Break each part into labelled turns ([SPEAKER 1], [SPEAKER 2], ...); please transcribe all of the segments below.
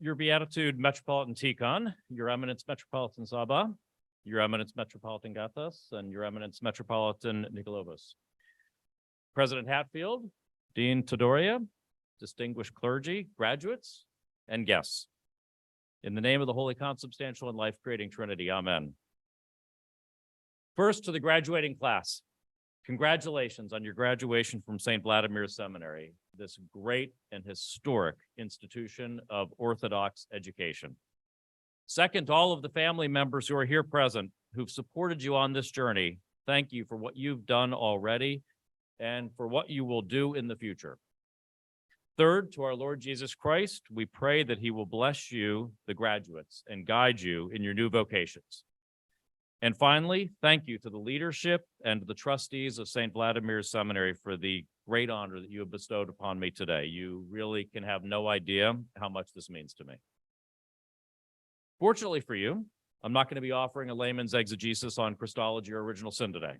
[SPEAKER 1] Your Beatitude Metropolitan Tikhon, Your Eminence Metropolitan Saba, Your Eminence Metropolitan Gathas, and Your Eminence Metropolitan Nikolovas. President Hatfield, Dean Todoria, distinguished clergy, graduates, and guests. In the name of the Holy Consubstantial and Life-Creating Trinity, amen. First, to the graduating class, congratulations on your graduation from St. Vladimir's Seminary, this great and historic institution of Orthodox education. Second, to all of the family members who are here present, who've supported you on this journey, thank you for what you've done already and for what you will do in the future. Third, to our Lord Jesus Christ, we pray that he will bless you, the graduates, and guide you in your new vocations. And finally, thank you to the leadership and the trustees of St. Vladimir's Seminary for the great honor that you have bestowed upon me today. You really can have no idea how much this means to me. Fortunately for you, I'm not going to be offering a layman's exegesis on Christology or original sin today.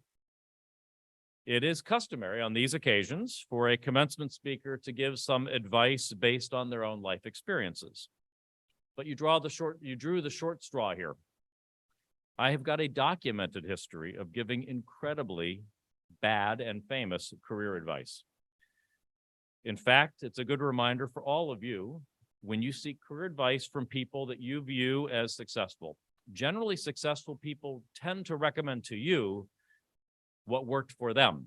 [SPEAKER 1] It is customary on these occasions for a commencement speaker to give some advice based on their own life experiences. But you drew the short straw here. I have got a documented history of giving incredibly bad and famous career advice. In fact, it's a good reminder for all of you when you seek career advice from people that you view as successful. Generally, successful people tend to recommend to you what worked for them.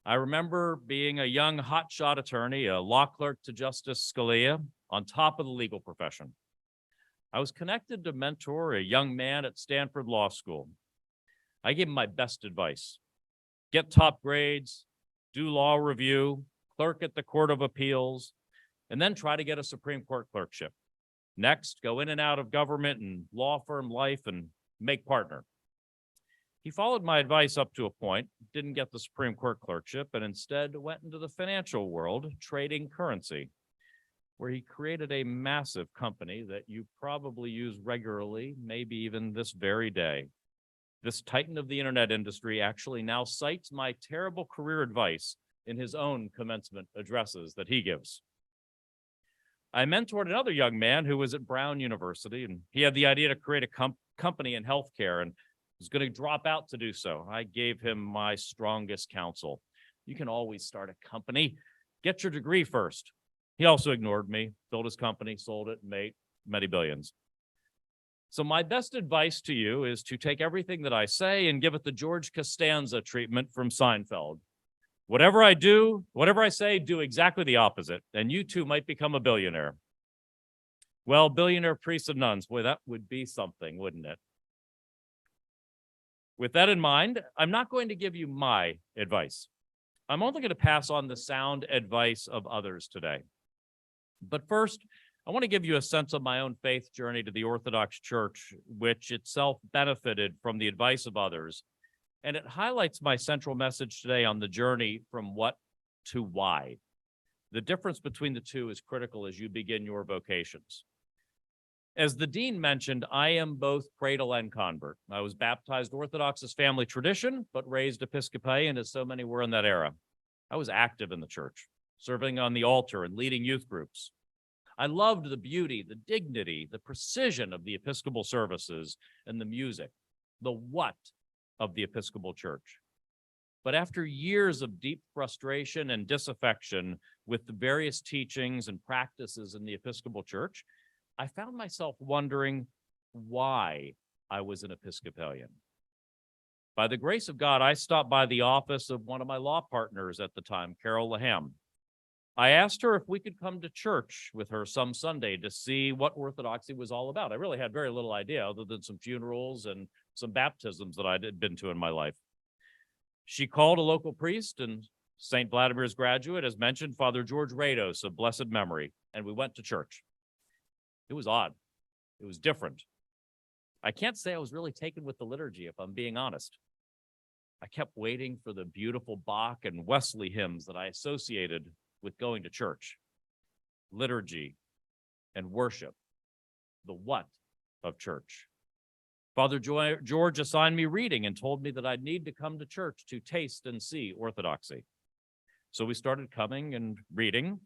[SPEAKER 1] I remember being a young hotshot attorney, a law clerk to Justice Scalia, on top of the legal profession. I was connected to mentor a young man at Stanford Law School. I gave him my best advice. Get top grades, do law review, clerk at the Court of Appeals, and then try to get a Supreme Court clerkship. Next, go in and out of government and law firm life and make partner. He followed my advice up to a point, didn't get the Supreme Court clerkship, and instead went into the financial world, trading currency, where he created a massive company that you probably use regularly, maybe even this very day. This titan of the internet industry actually now cites my terrible career advice in his own commencement addresses that he gives. I mentored another young man who was at Brown University, and he had the idea to create a company in healthcare and was going to drop out to do so. I gave him my strongest counsel. You can always start a company. Get your degree first. He also ignored me, built his company, sold it, made many billions. So my best advice to you is to take everything that I say and give it the George Costanza treatment from Seinfeld. Whatever I do, whatever I say, do exactly the opposite, and you too might become a billionaire. Well, billionaire priests and nuns, boy, that would be something, wouldn't it? With that in mind, I'm not going to give you my advice. I'm only going to pass on the sound advice of others today. But first, I want to give you a sense of my own faith journey to the Orthodox Church, which itself benefited from the advice of others. And it highlights my central message today on the journey from what to why. The difference between the two is critical as you begin your vocations. As the dean mentioned, I am both cradle and convert. I was baptized Orthodox as family tradition, but raised Episcopalian as so many were in that era. I was active in the church, serving on the altar and leading youth groups. I loved the beauty, the dignity, the precision of the Episcopal services and the music, the what of the Episcopal Church. But after years of deep frustration and disaffection with the various teachings and practices in the Episcopal Church, I found myself wondering why I was an Episcopalian. By the grace of God, I stopped by the office of one of my law partners at the time, Carol Laham. I asked her if we could come to church with her some Sunday to see what Orthodoxy was all about. I really had very little idea other than some funerals and some baptisms that I had been to in my life. She called a local priest and St. Vladimir's graduate, as mentioned, Father George Rados of blessed memory, and we went to church. It was odd. It was different. I can't say I was really taken with the liturgy, if I'm being honest. I kept waiting for the beautiful Bach and Wesley hymns that I associated with going to church. Liturgy and worship, the what of church. Father George assigned me reading and told me that I'd need to come to church to taste and see Orthodoxy. So we started coming and reading.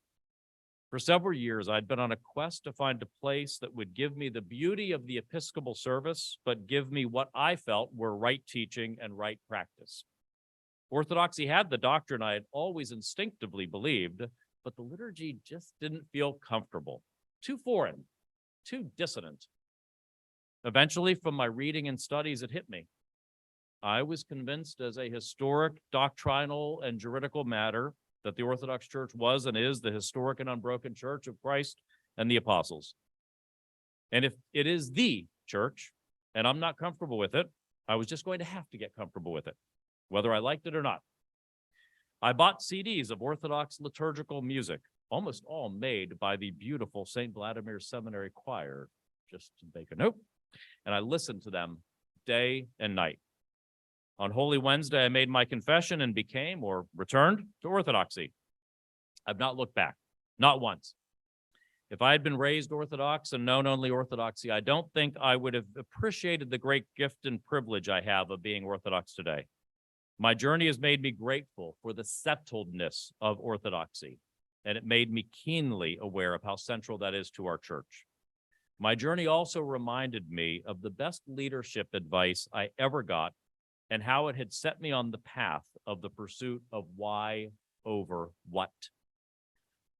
[SPEAKER 1] For several years, I'd been on a quest to find a place that would give me the beauty of the Episcopal service, but give me what I felt were right teaching and right practice. Orthodoxy had the doctrine I had always instinctively believed, but the liturgy just didn't feel comfortable. Too foreign, too dissonant. Eventually, from my reading and studies, it hit me. I was convinced as a historic, doctrinal, and juridical matter that the Orthodox Church was and is the historic and unbroken Church of Christ and the Apostles. And if it is the church, and I'm not comfortable with it, I was just going to have to get comfortable with it, whether I liked it or not. I bought CDs of Orthodox liturgical music, almost all made by the beautiful St. Vladimir Seminary Choir, just to make a note, and I listened to them day and night. On Holy Wednesday, I made my confession and became, or returned, to Orthodoxy. I've not looked back, not once. If I had been raised Orthodox and known only Orthodoxy, I don't think I would have appreciated the great gift and privilege I have of being Orthodox today. My journey has made me grateful for the settledness of Orthodoxy, and it made me keenly aware of how central that is to our church. My journey also reminded me of the best leadership advice I ever got and how it had set me on the path of the pursuit of why over what.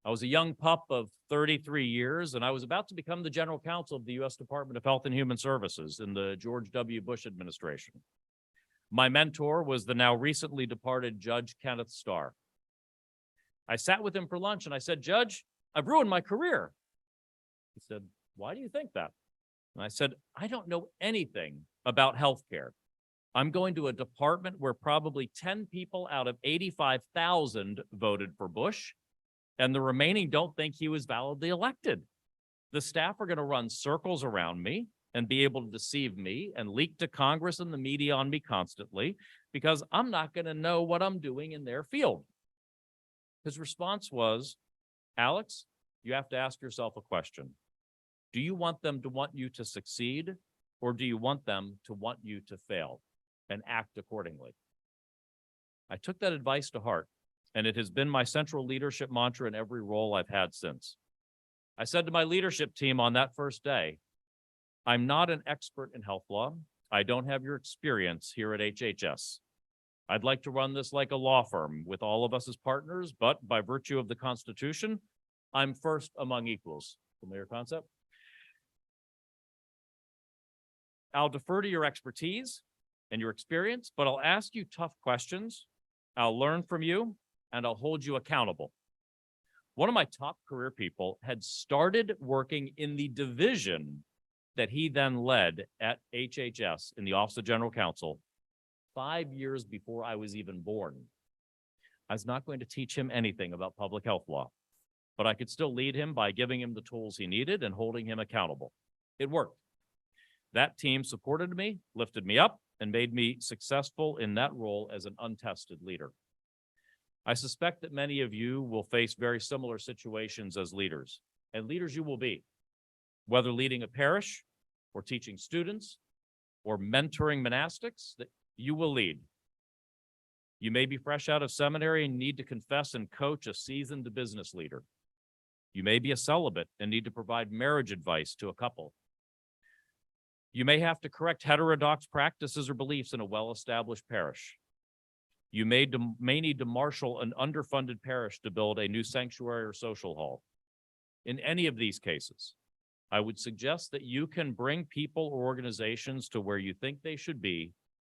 [SPEAKER 1] I was a young pup of 33 years, and I was about to become the general counsel of the U.S. Department of Health and Human Services in the George W. Bush administration. My mentor was the now recently departed Judge Kenneth Starr. I sat with him for lunch, and I said, "Judge, I've ruined my career." He said, "Why do you think that?" And I said, "I don't know anything about healthcare. I'm going to a department where probably 10 people out of 85,000 voted for Bush, and the remaining don't think he was validly elected. The staff are going to run circles around me and be able to deceive me and leak to Congress and the media on me constantly because I'm not going to know what I'm doing in their field." His response was, "Alex, you have to ask yourself a question. Do you want them to want you to succeed, or do you want them to want you to fail? And act accordingly." I took that advice to heart, and it has been my central leadership mantra in every role I've had since. I said to my leadership team on that first day, "I'm not an expert in health law. I don't have your experience here at HHS. I'd like to run this like a law firm with all of us as partners, but by virtue of the Constitution, I'm first among equals." Familiar concept? "I'll defer to your expertise and your experience, but I'll ask you tough questions. I'll learn from you, and I'll hold you accountable." One of my top career people had started working in the division that he then led at HHS in the Office of General Counsel 5 years before I was even born. I was not going to teach him anything about public health law, but I could still lead him by giving him the tools he needed and holding him accountable. It worked. That team supported me, lifted me up, and made me successful in that role as an untested leader. I suspect that many of you will face very similar situations as leaders, and leaders you will be, whether leading a parish or teaching students or mentoring monastics, that you will lead. You may be fresh out of seminary and need to confess and coach a seasoned business leader. You may be a celibate and need to provide marriage advice to a couple. You may have to correct heterodox practices or beliefs in a well-established parish. You may need to marshal an underfunded parish to build a new sanctuary or social hall. In any of these cases, I would suggest that you can bring people or organizations to where you think they should be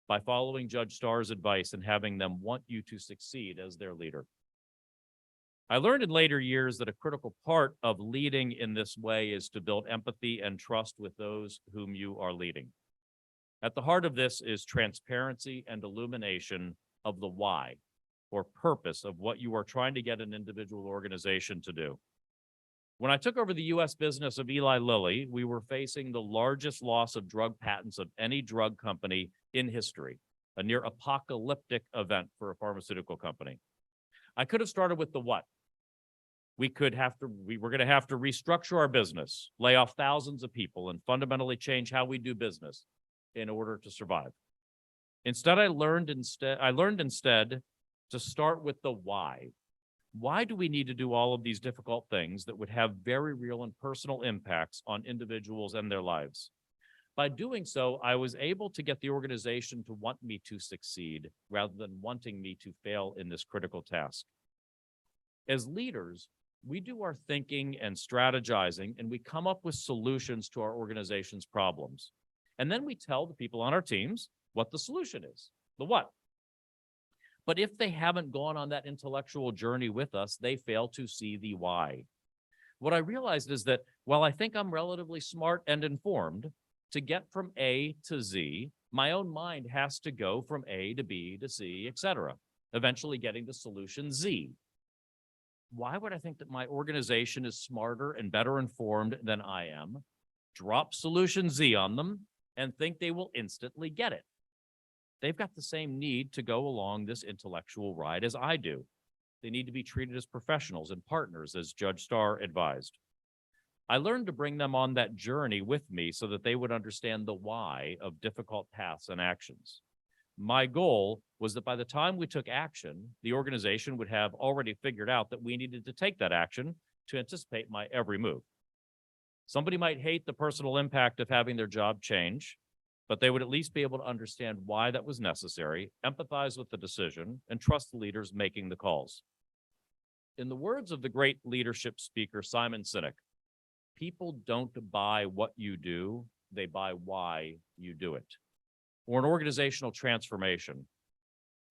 [SPEAKER 1] by following Judge Starr's advice and having them want you to succeed as their leader. I learned in later years that a critical part of leading in this way is to build empathy and trust with those whom you are leading. At the heart of this is transparency and illumination of the why, or purpose of what you are trying to get an individual organization to do. When I took over the U.S. business of Eli Lilly, we were facing the largest loss of drug patents of any drug company in history, a near apocalyptic event for a pharmaceutical company. I could have started with the what. We were going to have to restructure our business, lay off thousands of people, and fundamentally change how we do business in order to survive. Instead, I learned instead to start with the why. Why do we need to do all of these difficult things that would have very real and personal impacts on individuals and their lives? By doing so, I was able to get the organization to want me to succeed rather than wanting me to fail in this critical task. As leaders, we do our thinking and strategizing, and we come up with solutions to our organization's problems. And then we tell the people on our teams what the solution is, the what. But if they haven't gone on that intellectual journey with us, they fail to see the why. What I realized is that while I think I'm relatively smart and informed, to get from A to Z, my own mind has to go from A to B to C, etc., eventually getting to solution Z. Why would I think that my organization is smarter and better informed than I am, drop solution Z on them, and think they will instantly get it? They've got the same need to go along this intellectual ride as I do. They need to be treated as professionals and partners, as Judge Starr advised. I learned to bring them on that journey with me so that they would understand the why of difficult paths and actions. My goal was that by the time we took action, the organization would have already figured out that we needed to take that action to anticipate my every move. Somebody might hate the personal impact of having their job change, but they would at least be able to understand why that was necessary, empathize with the decision, and trust the leaders making the calls. In the words of the great leadership speaker, Simon Sinek, people don't buy what you do, they buy why you do it. Or an organizational transformation.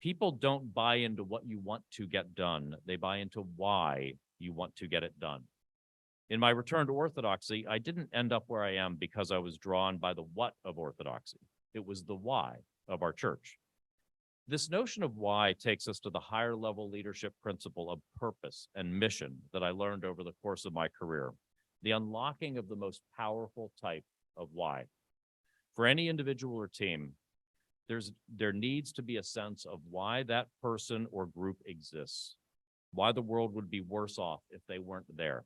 [SPEAKER 1] People don't buy into what you want to get done, they buy into why you want to get it done. In my return to orthodoxy, I didn't end up where I am because I was drawn by the what of orthodoxy. It was the why of our church. This notion of why takes us to the higher level leadership principle of purpose and mission that I learned over the course of my career, the unlocking of the most powerful type of why. For any individual or team, there needs to be a sense of why that person or group exists, why the world would be worse off if they weren't there.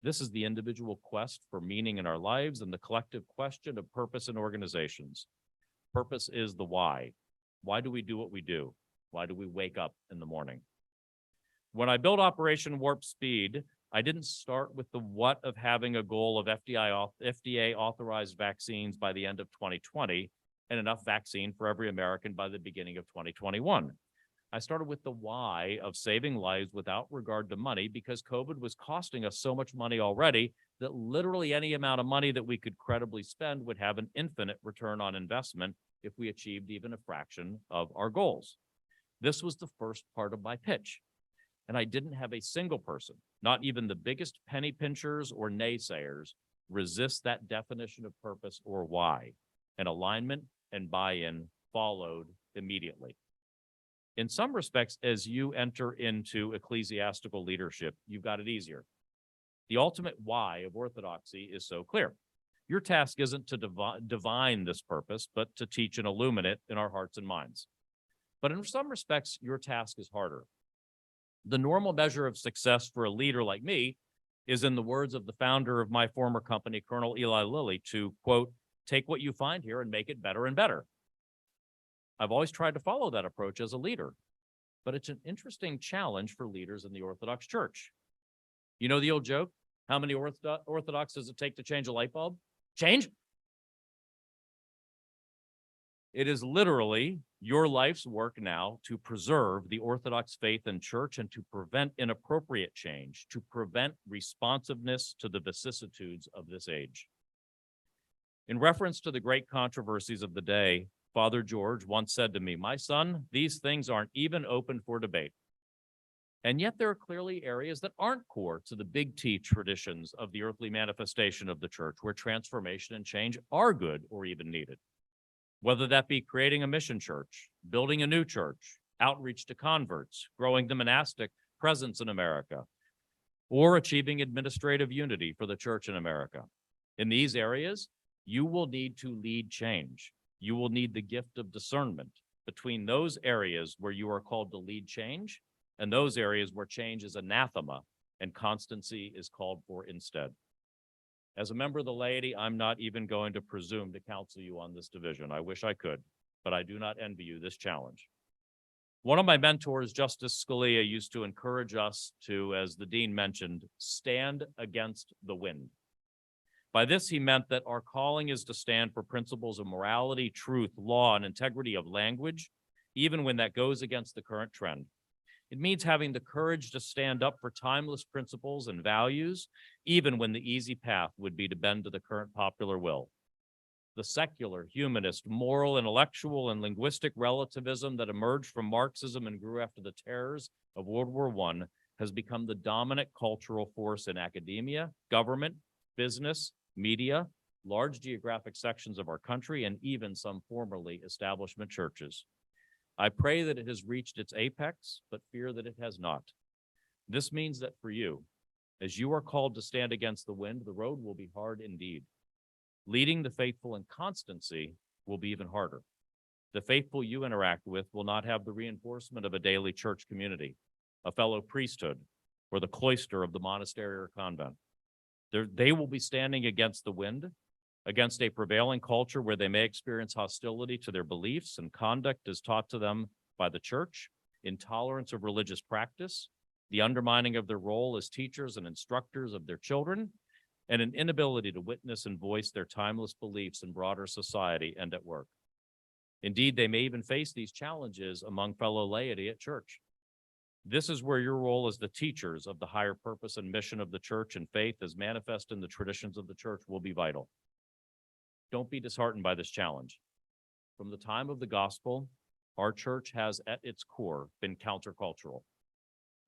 [SPEAKER 1] This is the individual quest for meaning in our lives and the collective question of purpose in organizations. Purpose is the why. Why do we do what we do? Why do we wake up in the morning? When I built Operation Warp Speed, I didn't start with the what of having a goal of FDA authorized vaccines by the end of 2020 and enough vaccine for every American by the beginning of 2021. I started with the why of saving lives without regard to money because COVID was costing us so much money already that literally any amount of money that we could credibly spend would have an infinite return on investment if we achieved even a fraction of our goals. This was the first part of my pitch. And I didn't have a single person, not even the biggest penny pinchers or naysayers, resist that definition of purpose or why. And alignment and buy-in followed immediately. In some respects, as you enter into ecclesiastical leadership, you've got it easier. The ultimate why of orthodoxy is so clear. Your task isn't to divine this purpose, but to teach and illumine it in our hearts and minds. But in some respects, your task is harder. The normal measure of success for a leader like me is, in the words of the founder of my former company, Colonel Eli Lilly, to, quote, take what you find here and make it better and better. I've always tried to follow that approach as a leader, but it's an interesting challenge for leaders in the Orthodox Church. You know the old joke? How many Orthodox does it take to change a light bulb? Change? It is literally your life's work now to preserve the Orthodox faith and church and to prevent inappropriate change, to prevent responsiveness to the vicissitudes of this age. In reference to the great controversies of the day, Father George once said to me, my son, these things aren't even open for debate. And yet there are clearly areas that aren't core to the big T traditions of the earthly manifestation of the church, where transformation and change are good or even needed. Whether that be creating a mission church, building a new church, outreach to converts, growing the monastic presence in America, or achieving administrative unity for the church in America. In these areas, you will need to lead change. You will need the gift of discernment between those areas where you are called to lead change and those areas where change is anathema and constancy is called for instead. As a member of the laity, I'm not even going to presume to counsel you on this division. I wish I could, but I do not envy you this challenge. One of my mentors, Justice Scalia, used to encourage us to, as the dean mentioned, stand against the wind. By this, he meant that our calling is to stand for principles of morality, truth, law, and integrity of language, even when that goes against the current trend. It means having the courage to stand up for timeless principles and values, even when the easy path would be to bend to the current popular will. The secular, humanist, moral, intellectual, and linguistic relativism that emerged from Marxism and grew after the terrors of World War I has become the dominant cultural force in academia, government, business, media, large geographic sections of our country, and even some formerly establishment churches. I pray that it has reached its apex, but fear that it has not. This means that for you, as you are called to stand against the wind, the road will be hard indeed. Leading the faithful in constancy will be even harder. The faithful you interact with will not have the reinforcement of a daily church community, a fellow priesthood, or the cloister of the monastery or convent. They will be standing against the wind, against a prevailing culture where they may experience hostility to their beliefs and conduct as taught to them by the church, intolerance of religious practice, the undermining of their role as teachers and instructors of their children, and an inability to witness and voice their timeless beliefs in broader society and at work. Indeed, they may even face these challenges among fellow laity at church. This is where your role as the teachers of the higher purpose and mission of the church and faith as manifest in the traditions of the church will be vital. Don't be disheartened by this challenge. From the time of the gospel, our church has at its core been countercultural.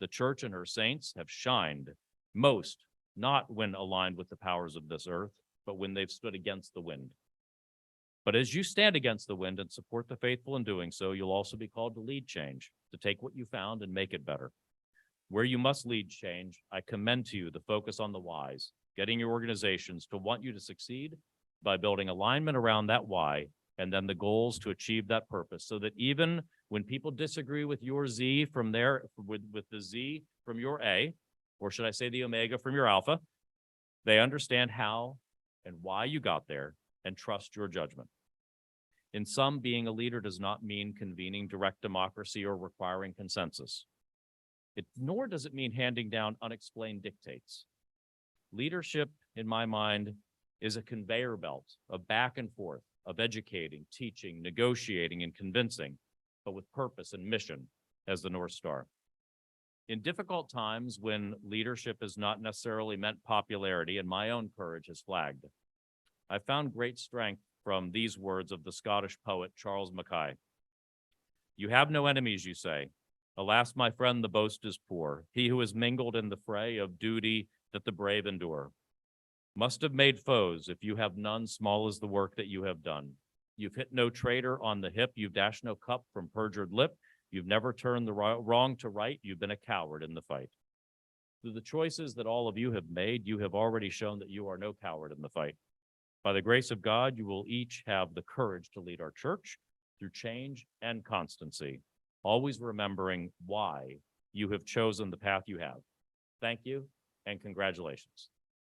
[SPEAKER 1] The church and her saints have shined most, not when aligned with the powers of this earth, but when they've stood against the wind. But as you stand against the wind and support the faithful in doing so, you'll also be called to lead change, to take what you found and make it better. Where you must lead change, I commend to you the focus on the whys, getting your organizations to want you to succeed by building alignment around that why, and then the goals to achieve that purpose, so that even when people disagree with your Z from with the Z from your A, or should I say the omega from your alpha, they understand how and why you got there and trust your judgment. In sum, being a leader does not mean convening direct democracy or requiring consensus. Nor does it mean handing down unexplained dictates. Leadership, in my mind, is a conveyor belt of back and forth, of educating, teaching, negotiating, and convincing, but with purpose and mission as the North Star. In difficult times when leadership has not necessarily meant popularity and my own courage has flagged, I found great strength from these words of the Scottish poet Charles Mackay. You have no enemies, you say. Alas, my friend, the boast is poor. He who is mingled in the fray of duty that the brave endure must have made foes if you have none, small is the work that you have done. You've hit no traitor on the hip, you've dashed no cup from perjured lip, you've never turned the wrong to right, you've been a coward in the fight. Through the choices that all of you have made, you have already shown that you are no coward in the fight. By the grace of God, you will each have the courage to lead our church through change and constancy, always remembering why you have chosen the path you have. Thank you and congratulations.